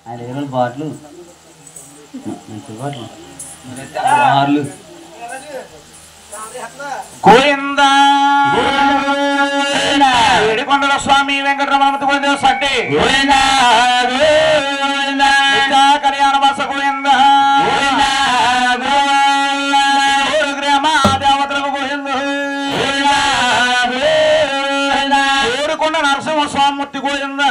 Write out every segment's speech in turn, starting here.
5 బాట్లు మంచి బాట్లు గోవిందా ఏడుకొండల స్వామి వెంకటరమణ సట్టి కళ్యాణ వాస గోవింద గ్రామ దేవతలకు గోవింద ఏడుకొండ నరసింహస్వామూర్తి గోవింద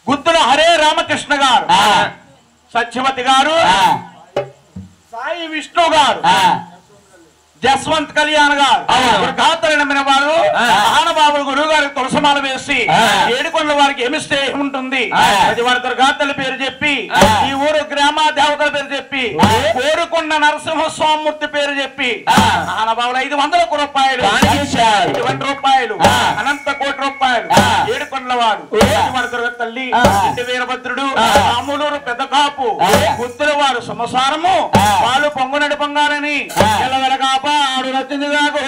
గుత్తుల హరే రామకృష్ణ గారు, సత్యవతి గారు, సాయి విష్ణు గారు, జస్వంత్ కళ్యాణ్ గారు గాతలు నమ్మిన వారు మహానుభావులు గురువు గారికి తులసమాల వేసి ఏడుకొండల వారికి ఏమిస్తే ఉంటుంది అది వారి గాతల పేరు చెప్పి ఈ ఊరు గ్రామ దేవతల పేరు చెప్పి కోరుకొండ నరసింహస్వామూర్తి పేరు చెప్పి మహానుభావులు 500 రూపాయలు 20 రూపాయలు అనంత కోటి రూపాయలు ఏడుకొండల వారు వారి తల్లి వీరభద్రుడు రాములూరు పెద్ద కాపు గుత్తుల వారు సంసారము వాళ్ళు పొంగునడి పొంగాలని కాప ఆడు నచ్చింది నాకు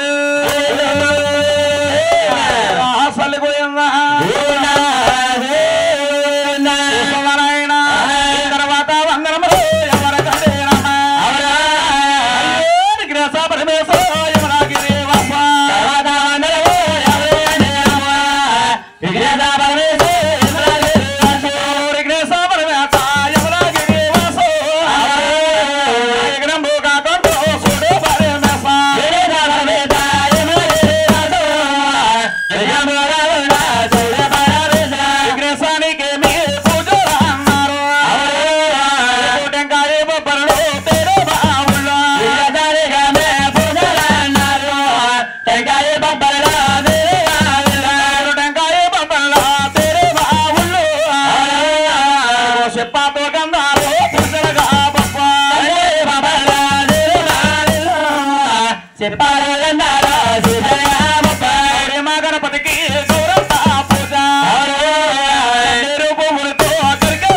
తర్వాత వందనము ఎవరికంటే చెప్పాలన్నారా గణపతికి గౌరవ పూజ రూపములతో అక్కడికి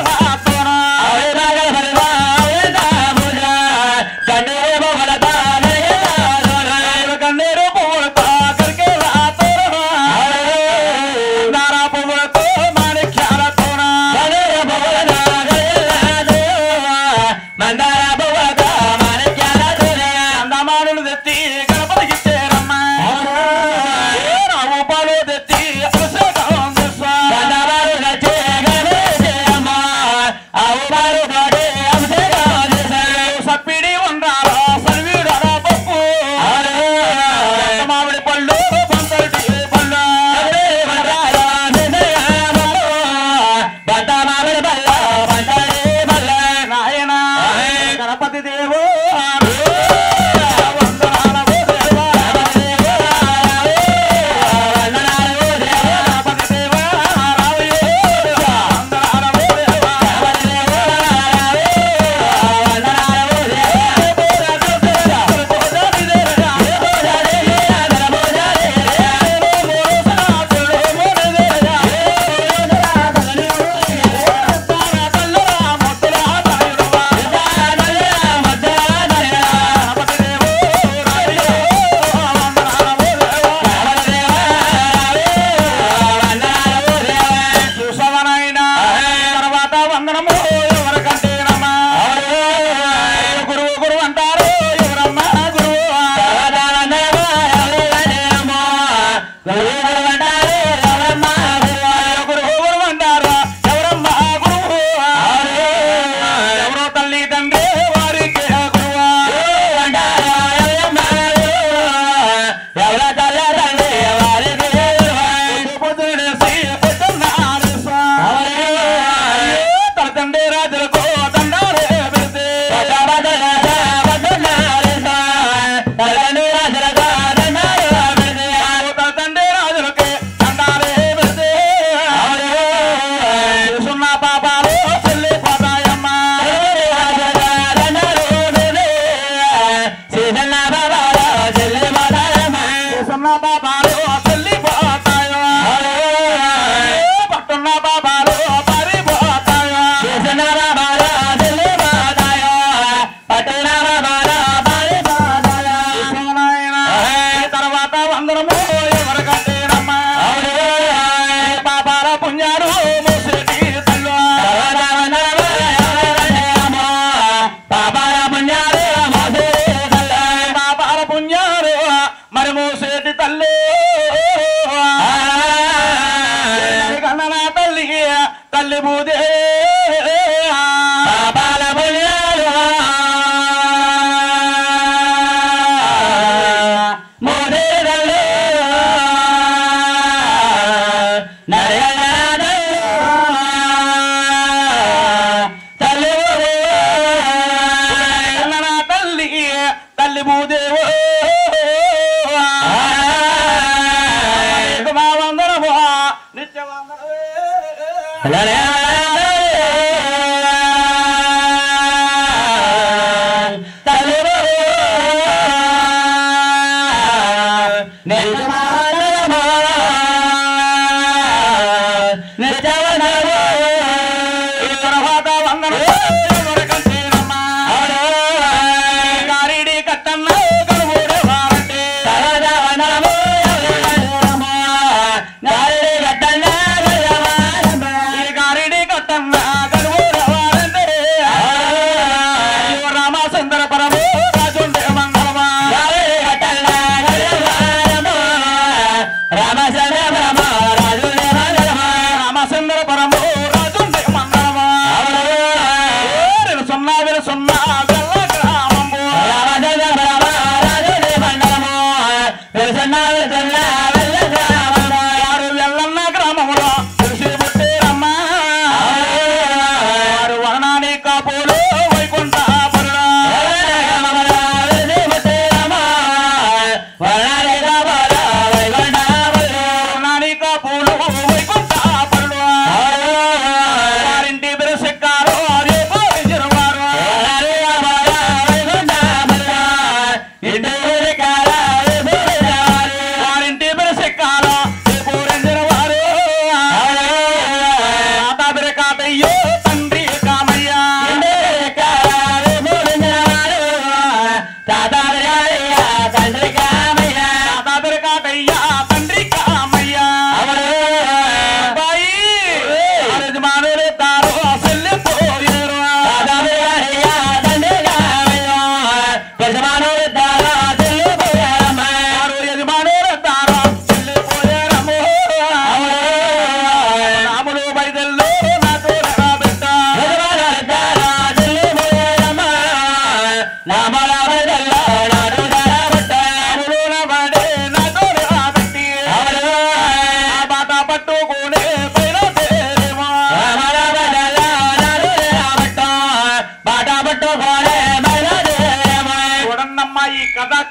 Indira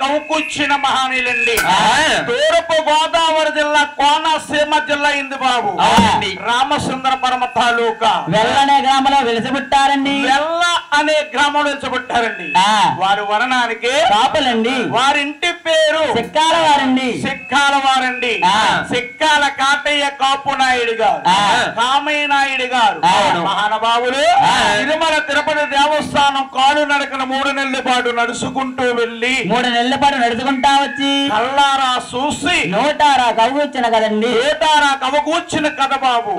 కవుకూర్చిన మహానీయులండి. తూర్పు గోదావరి జిల్లా కోనసీమ జిల్లా ఇంది బాబు. రామసుందర పరమ తాలూకా వెల్ల అనే గ్రామంలో వెలిసిపుట్టారండి. వెల్ల అనే గ్రామంలో వెలిసిపుట్టారండి. వారి వరణానికి కాపులండి. వారింటి పేరు సిక్కాల వారండి. సిక్కాల వారండి. సిక్కాల కాటయ్య కాపు నాయుడు గారు, కామయ్య నాయుడు గారు మహానుభావులు. తిరుమల తిరుపతి దేవస్థానం కాలు నడకన 3 నెలల పాటు నడుచుకుంటూ వెళ్ళి 3 నెలల పాటు నడుచుకుంటా వచ్చి కల్లారా చూసి నోటారా కవుకొచ్చిన కదండి. నోటారా కవకూర్చిన కథ బాబు.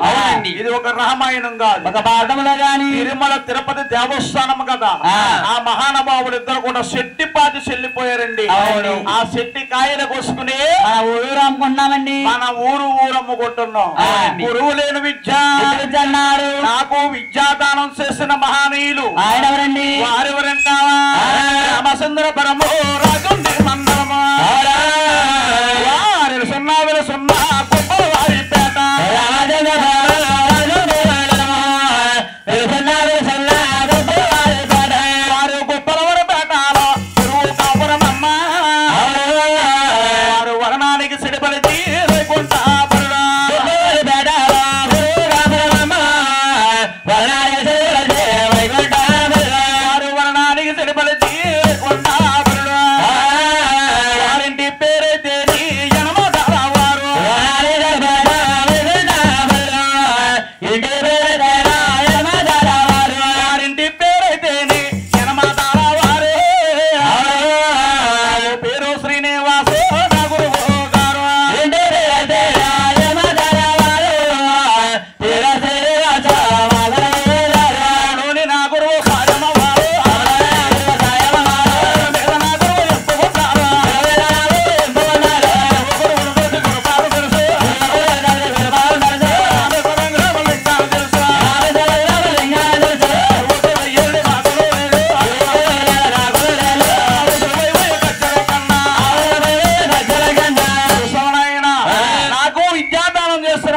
ఇది ఒక రామాయణం కాదు, ఒక పాఠంలో గాని తిరుమల తిరుపతి దేవస్థానం కదా. ఆ మహానుభావులు ఇద్దరు కూడా శెట్టిపాటి చెల్లిపోయారండి. ఆ శెట్టి కాయలు కోసుకుని మన ఊరు అమ్ముకుంటున్నామండి. మన ఊరు అమ్ముకుంటున్నాం. గురువు లేని విద్య అన్నాడు. నాకు విద్యాదానం చేసిన మహానీయులు ఆయన ఎవరండి? వారెవరంటావా? రామచంద్ర పరమో రాజుండి మండలమా వారి 0 గొప్ప వారి పేట వారు గొప్పలవరి పేటలో గురువు కాపురమమ్మ. వారు వరణానికి సిడిపలిచి లేకుండా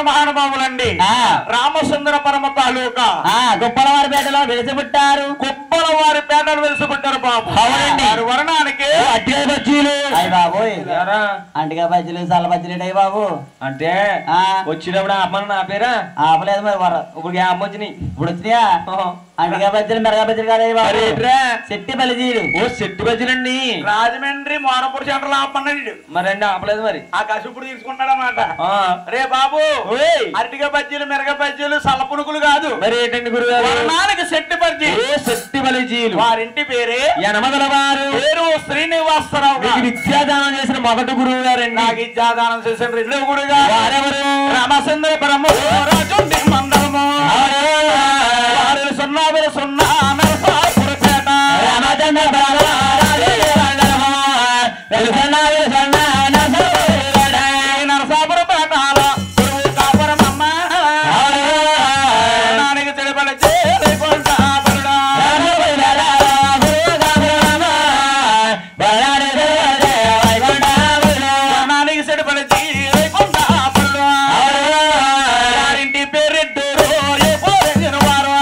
మహానుభావులండి. రామచంద్ర పరమ తాలూకా గొప్పలవారిపేటలో వెలిసిపుట్టారు. గొప్పలవారిపేటలో వెలిసిపుట్టారు బాబు. వారి వరణానికి అట్టిగా బజ్జీలు అయ్యి బాబోయ్. అంటిగా బజ్జీలు సల్ల బజ్జీలు అయ్యి బాబు. అంటే వచ్చినప్పుడు అమ్మను నా పేరా ఆపలేదు మరి. ఇప్పుడు అమ్మ వచ్చినాయి. ఇప్పుడు వచ్చినాయా? అంటిగా బజ్జీలు మెరగా బజ్జీలు కాదయ్యి బాబు. శెట్టి బలిజీలు. ఓ శెట్టి బజ్జీలండి. రాజమండ్రి మోనపూర్ సెంటర్ ఆపన్నాడు. మరండి ఆపలేదు మరి. ఆ కసుపుడు తీసుకుంటాడు అన్నమాట. రే బాబు, అరటిగా బజ్జీలు మెరగ బజ్జీలు సల్ల పునుకులు కాదు మరి. ఏంటండి గురుగారు? వరణానికి శెట్టి బజ్జీ. శెట్టి బలిజీలు. వారింటి పేరే యనమదల వారు. పేరు శ్రీనివాసరావు. విద్యాదానం చేసిన మొదటి గురువు గారండి. నాకు విద్యాదానం చేసిన 2వ గురువు గారు వారెవరు? రామచంద్ర పరమ రాజుండి మండలము. వారు 0 నరసాపురపేట. రామచంద్ర నరసాపురపేటలో గురువు కాపురమమ్మ. నానికి చెడిపడి చేరుకుంటా బరుడా. నానికి చెడిపడి చేరుకుంటా బరుడా. వారింటి పేరెడ్డూరు ఎప్పుడు వారు.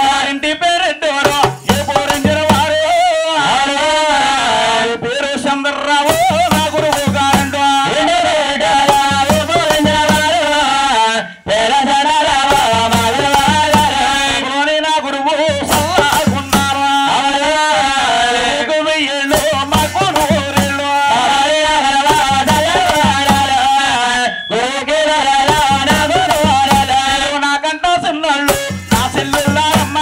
వారింటి పేరెడ్డూరు ఎప్పుడు వారు. పేరు చంద్రరావు నా గురువు గారండు. నా గురువు సల్లాకున్నారు. వెయ్యేళ్ళు మాకు 100 ఏళ్ళు. నాకంటా చిన్నళ్ళు నా చెల్లుళ్ళారమ్మ.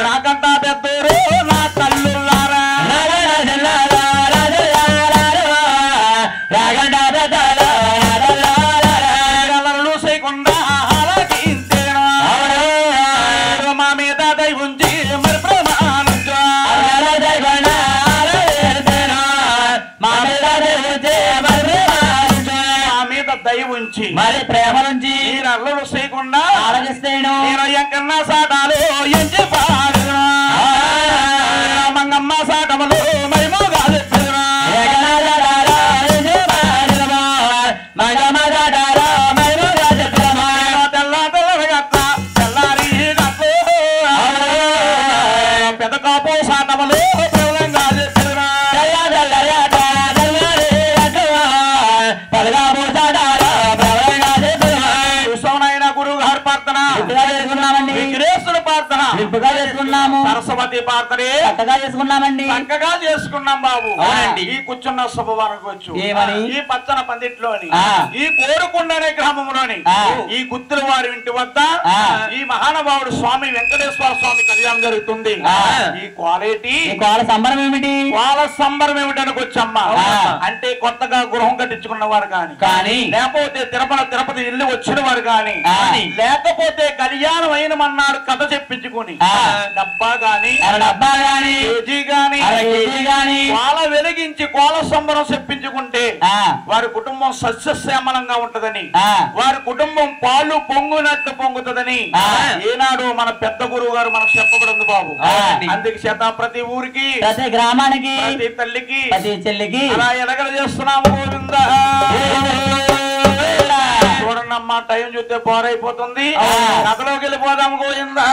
నాకంటా పెద్దూరు నా తల్లుళ్ళారా. కలలు చేయకుండా ఆలకించేనా. మా మీద దయ ఉంచి మరి ప్రమాణించు. మా మీద దయ ఉంచి మరి ప్రేమ నుంచి మీరు అల్లలు చేయకుండా ఆలోచిస్తేను నేను ఎంకన్నా సాటాలు ఎంచి పాడునా. మంగమ్మ సాటములు మేము కాదు తెల్ల తెల్లరి గట్ట తెల్లారి గట్ట ఇంపుగా చేసుకున్నాము, సరస్వతి పాత్రే చక్కగా చేసుకున్నామండి. చక్కగా చేసుకున్నాం బాబు. అవునండి. ఈ కూర్చున్న శుభవారం వచ్చు ఏమని? ఈ పచ్చన పందిట్లోని ఆ. ఈ కోరుకుండనే గ్రామంలోని ఆ. ఈ గుత్తుల వారి ఇంటి వద్ద ఆ. ఈ మహానుభావుడు స్వామి వెంకటేశ్వర స్వామి కళ్యాణం జరుగుతుంది. ఆ. ఈ క్వాలిటీ ఈ కోల సంబరం ఏమిటి? వాళ్ళ సంబరం ఏమిటని వచ్చమ్మా. ఆ. అంటే కొత్తగా గృహం కట్టించుకున్న వారు కానీ లేకపోతే తిరుపతి ఇల్లు వచ్చిన వారు కానీ ఆ. లేకపోతే కళ్యాణం అయినమన్నాడు కథ చెప్పించుకుని ఆ. డబ్బా గాని డబ్బా గాని కేజీ గాని కేజీ గాని కోల వెలిగించి కోల సంబరం చెప్పించుకుంటే ఆ. వారి కుటుంబం సస్యశ్యామలంగా ఉంటదని ఆ. వారి కుటుంబం పాలు పొంగునట్టు పొంగుతుందని ఆ. ఏనాడు మన పెద్ద గురువు గారు మనకు చెప్పబడింది బాబు. ఆ. అందుకే చేత ప్రతి ఊరికి ప్రతి గ్రామానికి ప్రతి తల్లికి ప్రతి చెల్లికి అలా ఎలగల చేస్తున్నాము గోవిందా. చూడండి అమ్మా, టైం చూస్తే బోర్ అయిపోతుంది. ఆ. కథలోకి వెళ్ళిపోదాం గోవిందా.